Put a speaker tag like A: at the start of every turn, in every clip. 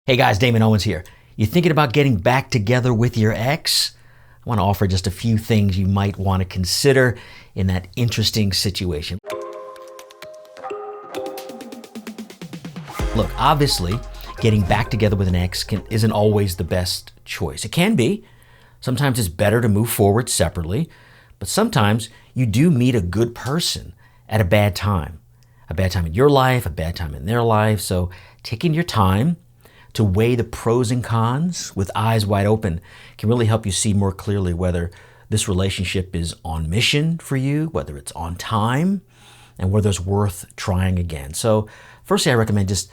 A: Hey guys, Damon Owens here. You thinking about getting back together with your ex? I want to offer just a few things you might want to consider in that interesting situation. Look, obviously, getting back together with an ex isn't always the best choice. It can be. Sometimes it's better to move forward separately, but sometimes you do meet a good person at a bad time. A bad time in your life, a bad time in their life. So taking your time to weigh the pros and cons with eyes wide open can really help you see more clearly whether this relationship is on mission for you, whether it's on time, and whether it's worth trying again. So firstly, I recommend just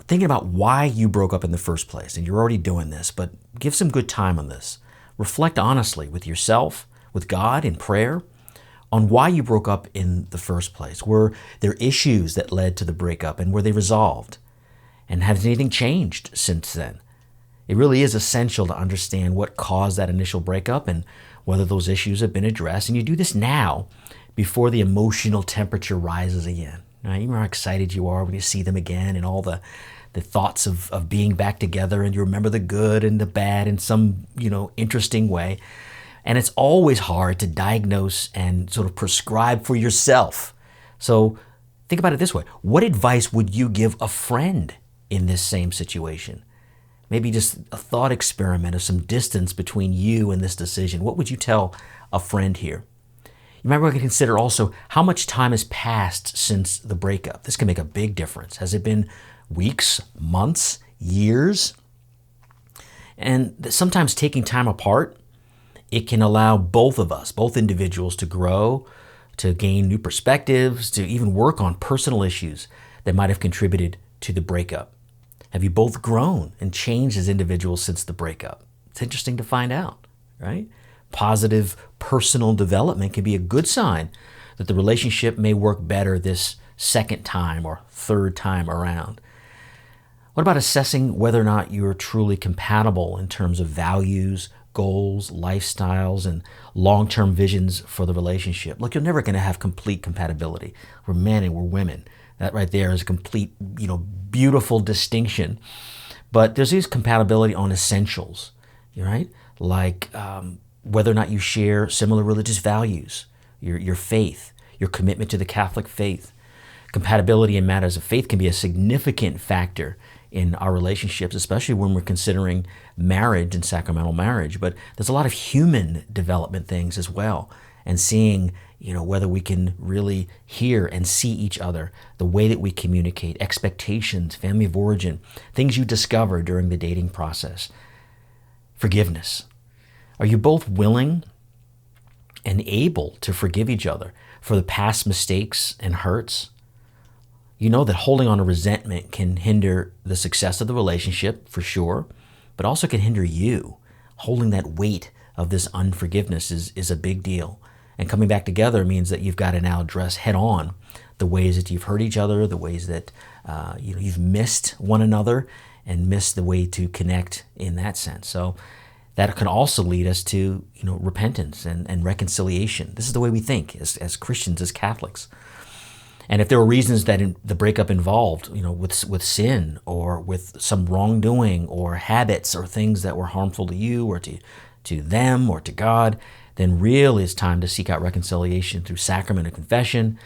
A: thinking about why you broke up in the first place. And you're already doing this, but give some good time on this. Reflect honestly with yourself, with God in prayer, on why you broke up in the first place. Were there issues that led to the breakup, and were they resolved? And has anything changed since then? It really is essential to understand what caused that initial breakup and whether those issues have been addressed. And you do this now before the emotional temperature rises again. Now, you remember how excited you are when you see them again and all the thoughts of being back together, and you remember the good and the bad in some, interesting way. And it's always hard to diagnose and sort of prescribe for yourself. So think about it this way. What advice would you give a friend in this same situation? Maybe just a thought experiment of some distance between you and this decision. What would you tell a friend here? You might want to consider also how much time has passed since the breakup. This can make a big difference. Has it been weeks, months, years? And sometimes taking time apart, it can allow both of us, both individuals, to grow, to gain new perspectives, to even work on personal issues that might have contributed to the breakup. Have you both grown and changed as individuals since the breakup? It's interesting to find out, right? Positive personal development can be a good sign that the relationship may work better this second time or third time around. What about assessing whether or not you're truly compatible in terms of values, goals, lifestyles, and long-term visions for the relationship? Look, you're never going to have complete compatibility. We're men and we're women. That right there is a complete, beautiful distinction. But there's this compatibility on essentials, right? Like whether or not you share similar religious values, your faith, your commitment to the Catholic faith. Compatibility in matters of faith can be a significant factor in our relationships, especially when we're considering marriage and sacramental marriage. But there's a lot of human development things as well, and seeing whether we can really hear and see each other, the way that we communicate, expectations, family of origin, things you discover during the dating process. Forgiveness. Are you both willing and able to forgive each other for the past mistakes and hurts? You know that holding on to resentment can hinder the success of the relationship, for sure, but also can hinder you. Holding that weight of this unforgiveness is a big deal. And coming back together means that you've got to now address head on the ways that you've hurt each other, the ways that you've missed one another and missed the way to connect in that sense. So that can also lead us to repentance and reconciliation. This is the way we think as Christians, as Catholics. And if there were reasons that the breakup involved, with sin or with some wrongdoing or habits or things that were harmful to you or to them or to God, then really it's time to seek out reconciliation through sacrament and confession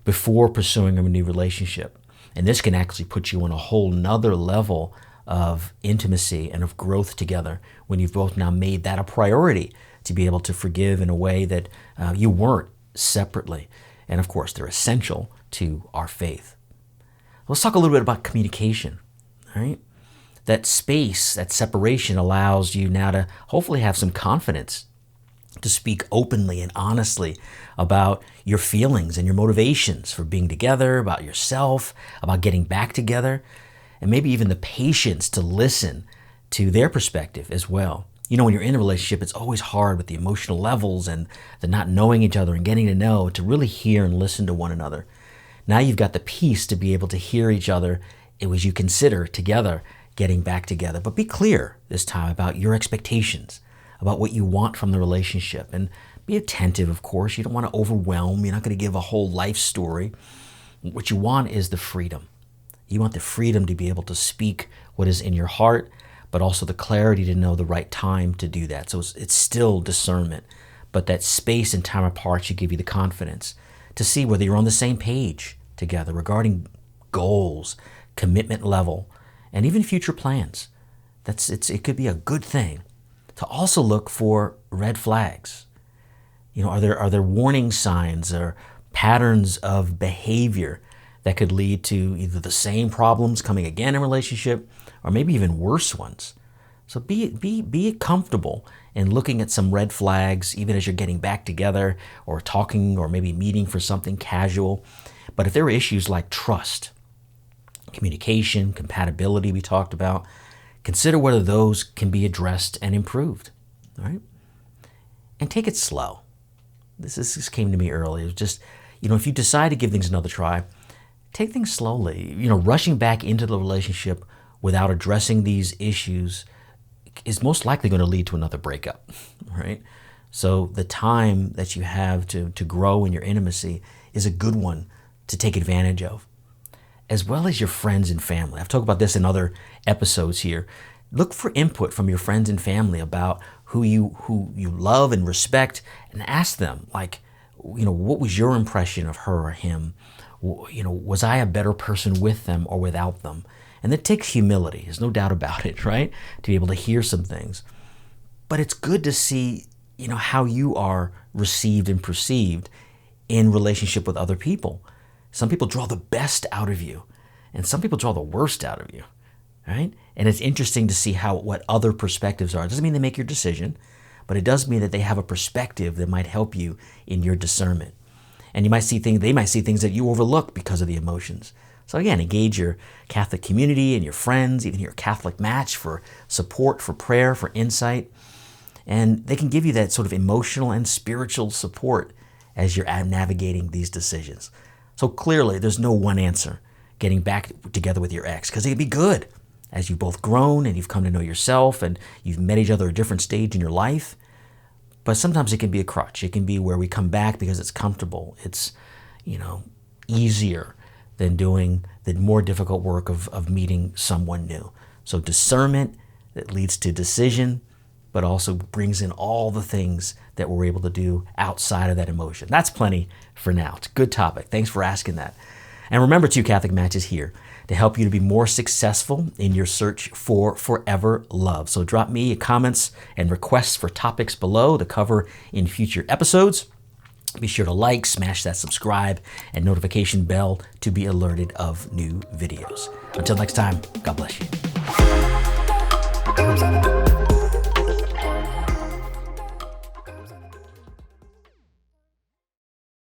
A: before pursuing a new relationship. And this can actually put you on a whole nother level of intimacy and of growth together when you've both now made that a priority to be able to forgive in a way that you weren't separately. And of course, they're essential to our faith. Let's talk a little bit about communication, all right? That space, that separation allows you now to hopefully have some confidence to speak openly and honestly about your feelings and your motivations for being together, about yourself, about getting back together, and maybe even the patience to listen to their perspective as well. When you're in a relationship, it's always hard with the emotional levels and the not knowing each other and getting to know, to really hear and listen to one another. Now you've got the peace to be able to hear each other as you consider together getting back together. But be clear this time about your expectations, about what you want from the relationship. And be attentive, of course. You don't want to overwhelm. You're not going to give a whole life story. What you want is the freedom. You want the freedom to be able to speak what is in your heart, but also the clarity to know the right time to do that. So it's still discernment, but that space and time apart should give you the confidence to see whether you're on the same page together regarding goals, commitment level, and even future plans. It could be a good thing to also look for red flags. Are there warning signs or patterns of behavior that could lead to either the same problems coming again in a relationship or maybe even worse ones? So be comfortable in looking at some red flags, even as you're getting back together or talking or maybe meeting for something casual. But if there are issues like trust, communication, compatibility we talked about, consider whether those can be addressed and improved. All right? And take it slow. This came to me early. It was just, if you decide to give things another try, take things slowly. Rushing back into the relationship without addressing these issues is most likely going to lead to another breakup, right? So the time that you have to grow in your intimacy is a good one to take advantage of, as well as your friends and family. I've talked about this in other episodes here. Look for input from your friends and family about who you love and respect, and ask them, what was your impression of her or him? Was I a better person with them or without them? And that takes humility. There's no doubt about it, right? To be able to hear some things. But it's good to see, how you are received and perceived in relationship with other people. Some people draw the best out of you, and some people draw the worst out of you, right? And it's interesting to see what other perspectives are. It doesn't mean they make your decision, but it does mean that they have a perspective that might help you in your discernment. And they might see things that you overlook because of the emotions. So again, engage your Catholic community and your friends, even your CatholicMatch, for support, for prayer, for insight. And they can give you that sort of emotional and spiritual support as you're navigating these decisions. So clearly, there's no one answer getting back together with your ex, because it can be good as you've both grown and you've come to know yourself and you've met each other at a different stage in your life. But sometimes it can be a crutch. It can be where we come back because it's comfortable. It's, easier than doing the more difficult work of meeting someone new. So discernment that leads to decision, but also brings in all the things that we're able to do outside of that emotion. That's plenty for now. It's a good topic. Thanks for asking that. And remember, too, CatholicMatch is here to help you to be more successful in your search for forever love. So drop me your comments and requests for topics below to cover in future episodes. Be sure to like, smash that subscribe and notification bell to be alerted of new videos. Until next time, God bless you.